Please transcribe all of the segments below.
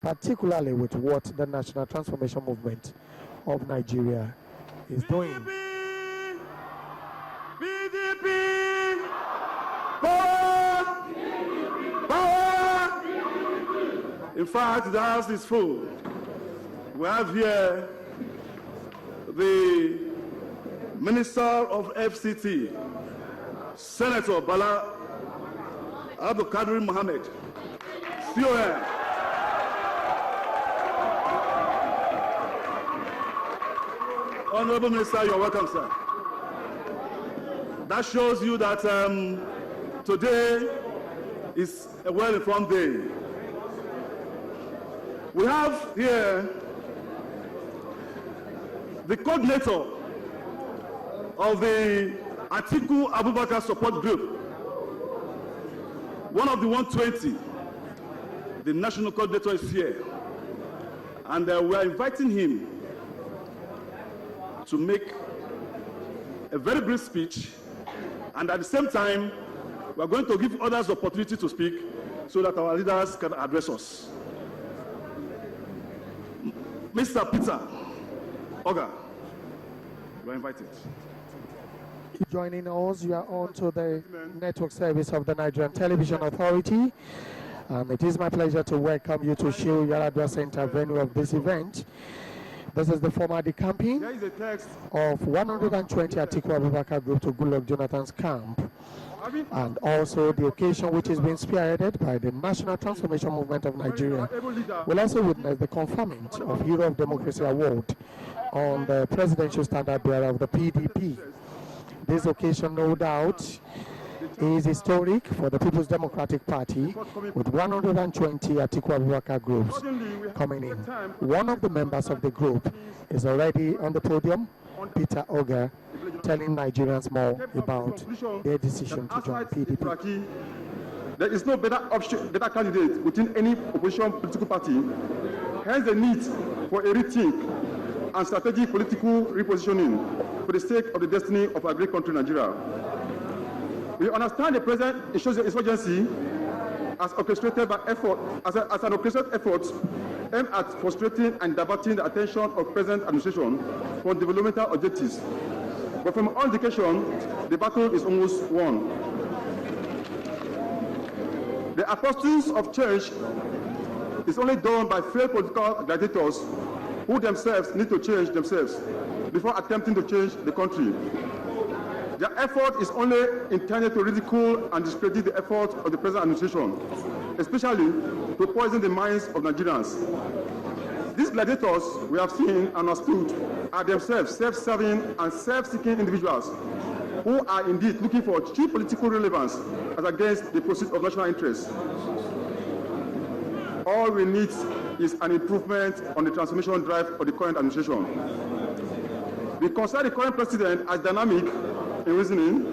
particularly with what the National Transformation Movement of Nigeria is doing. PDP! Power! Power! In fact, the house is full. We have here the Minister of FCT, Senator Bala Abdul Qadir Mohammed. CON. Honorable Minister, you're welcome, sir. That shows you that today is a well-informed day. We have here the coordinator of the Atiku Abubakar support group, one of the 120. The national coordinator is here, and we are inviting him to make a very brief speech, and at the same time, we are going to give others the opportunity to speak so that our leaders can address us. Mr. Peter Oga, you are invited. Joining us, you are on to the network service of the Nigerian Television Authority. And it is my pleasure to welcome you to Shehu Yaradua Center, venue of this event. This is the former decamping of 120 Atiku Abubakar group to Goodluck Jonathan's camp, and also the occasion which is being spearheaded by the National Transformation Movement of Nigeria. We'll also witness the conferment of Hero of Democracy Award on the presidential standard bearer of the PDP. This occasion, no doubt, is historic for the People's Democratic Party, with 120 Atiku Abubakar groups coming in. One of the members of the group is already on the podium, Peter Oga, telling Nigerians more about their decision to join PDP. There is no better option, better candidate within any opposition political party. Hence the need for a rethink and strategic political repositioning for the sake of the destiny of our great country, Nigeria. We understand the present insurgency as orchestrated by effort, as an orchestrated effort aimed at frustrating and diverting the attention of present administration from developmental objectives. But from all indication, the battle is almost won. The apostles of change is only done by failed political gladiators who themselves need to change themselves before attempting to change the country. Their effort is only intended to ridicule and discredit the efforts of the present administration, especially to poison the minds of Nigerians. These gladiators we have seen and understood are themselves self-serving and self-seeking individuals who are indeed looking for cheap political relevance as against the pursuit of national interests. All we need is an improvement on the transformation drive of the current administration. We consider the current president as dynamic in reasoning,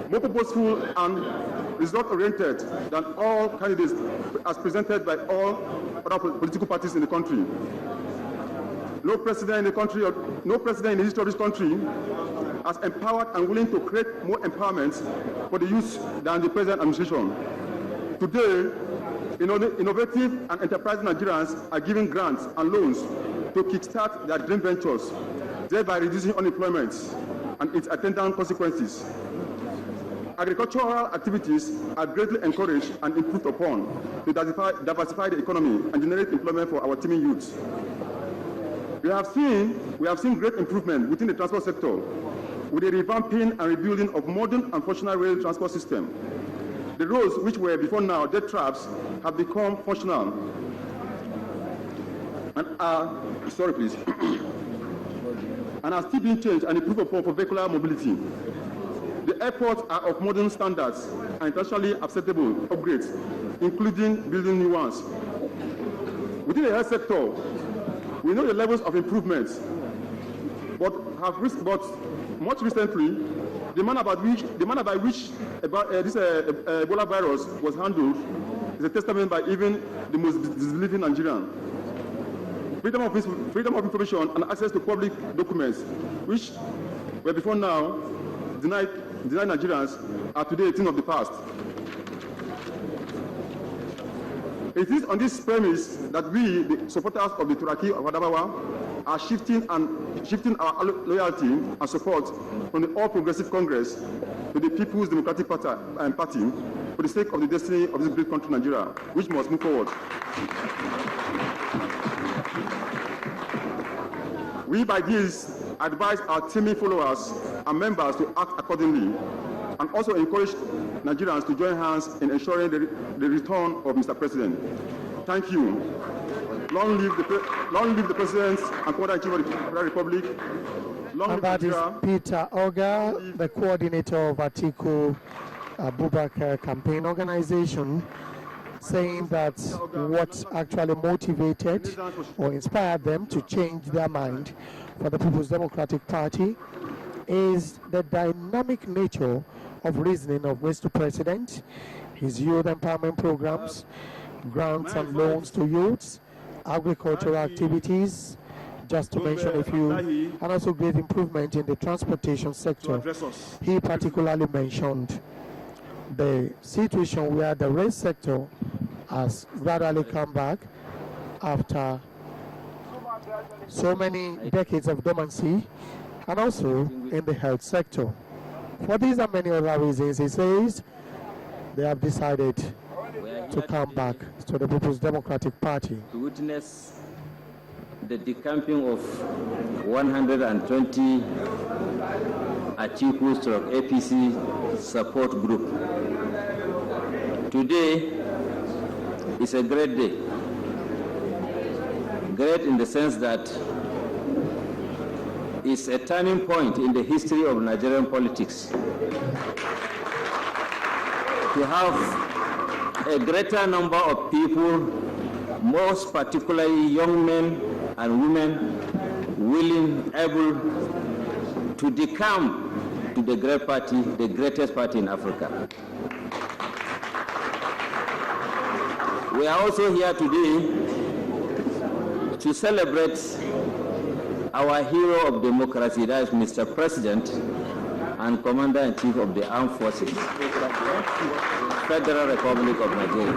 more purposeful and result-oriented than all candidates as presented by all other political parties in the country. No president in the country, no president in the history of this country has empowered and willing to create more empowerment for the youth than the present administration. Today, innovative and enterprising Nigerians are giving grants and loans to kickstart their dream ventures, thereby reducing unemployment and its attendant consequences. Agricultural activities are greatly encouraged and improved upon to diversify the economy and generate employment for our teeming youths. We have seen great improvement within the transport sector with the revamping and rebuilding of modern and functional rail transport system. The roads which were before now dead traps have become functional and are, and are still being changed and improved upon for vehicular mobility. The airports are of modern standards and internationally acceptable upgrades, including building new ones. Within the health sector, we know the levels of improvements, but much recently, the manner by which this Ebola virus was handled is a testament by even the most disbelieving Nigerian. Freedom of information and access to public documents, which were before now denied Nigerians, are today a thing of the past. It is on this premise that we, the supporters of the Turaki of Adabawa, are shifting our loyalty and support from the All Progressive Congress to the People's Democratic Party for the sake of the destiny of this great country, Nigeria, which must move forward. We, by this, advise our teaming followers and members to act accordingly, and also encourage Nigerians to join hands in ensuring the return of Mr. President. Thank you. Long live the President and Commander-in-Chief of the Federal Republic. Long And live that is Nigeria. Peter Oga, the coordinator of Atiku Abubakar campaign organization, saying that what actually motivated or inspired them to change their mind for the People's Democratic Party is the dynamic nature of reasoning of Mr. President, his youth empowerment programs, grants and loans to youths, agricultural activities, just to mention a few, and also great improvement in the transportation sector. He particularly mentioned the situation where the rail sector has gradually come back after so many decades of dormancy, and also in the health sector. For these and many other reasons, he says they have decided to come back to the People's Democratic Party. To witness the decamping of 120 Atiku/APC support group. Today is a great day. Great in the sense that it's a turning point in the history of Nigerian politics. To have a greater number of people, most particularly young men and women, willing, able to decamp to the great party, the greatest party in Africa. We are also here today to celebrate our hero of democracy, that is Mr. President and Commander-in-Chief of the Armed Forces, Federal Republic of Nigeria.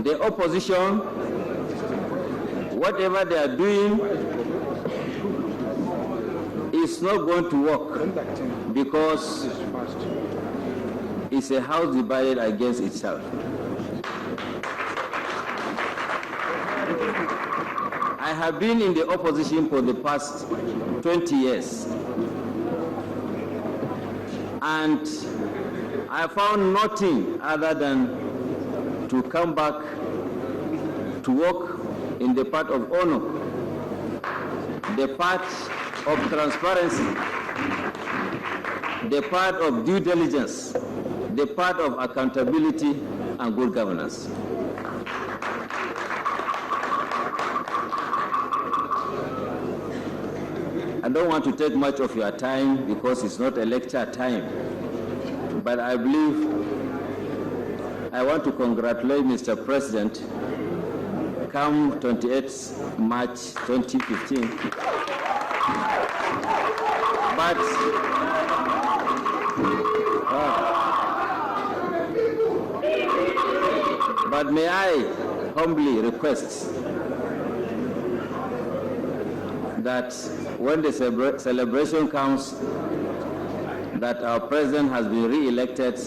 The opposition, whatever they are doing, is not going to work because it's a house divided against itself. I have been in the opposition for the past 20 years, and I found nothing other than to come back to work in the path of honor, the path of transparency, the path of due diligence, the path of accountability and good governance. I don't want to take much of your time because it's not a lecture time, but I believe I want to congratulate Mr. President come 28th March 2015. But may I humbly request that when the celebration comes that our president has been re-elected,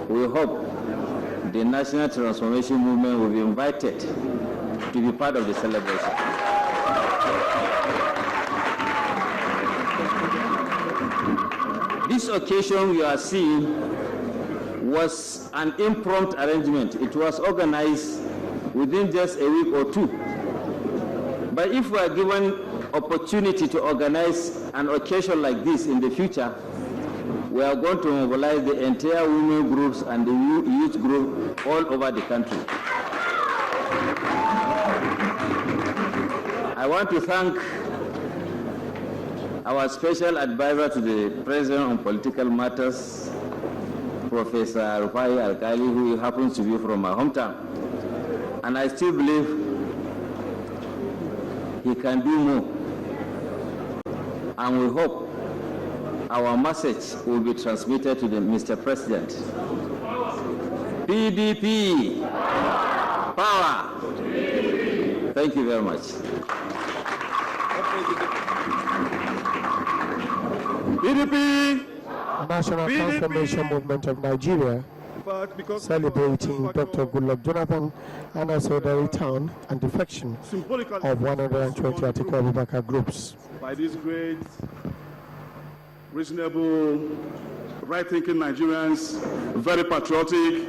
we hope the National Transformation Movement will be invited to be part of the celebration. This occasion you are seeing was an impromptu arrangement. It was organized within just a week or two. But if we are given opportunity to organize an occasion like this in the future, we are going to mobilize the entire women groups and the youth group all over the country. I want to thank our special advisor to the President on Political Matters, Professor Rufai Alkali, who happens to be from my hometown. And I still believe he can do more. And we hope our message will be transmitted to the Mr. President. PDP. Power. Thank you very much. PDP. National Transformation Movement of Nigeria, celebrating Dr. Goodluck Jonathan and also the return and defection of 120 Atiku Abubakar groups. By these great, reasonable, right-thinking Nigerians, very patriotic,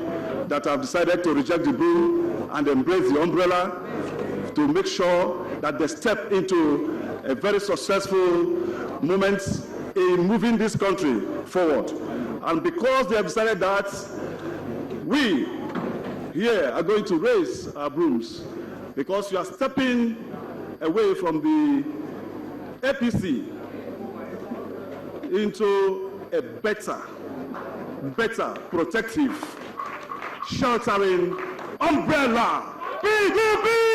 that have decided to reject the broom and embrace the umbrella to make sure that they step into a very successful moment in moving this country forward. And because they have decided that, we here are going to raise our brooms, because you are stepping away from the APC into a better, protective, sheltering umbrella. PDP!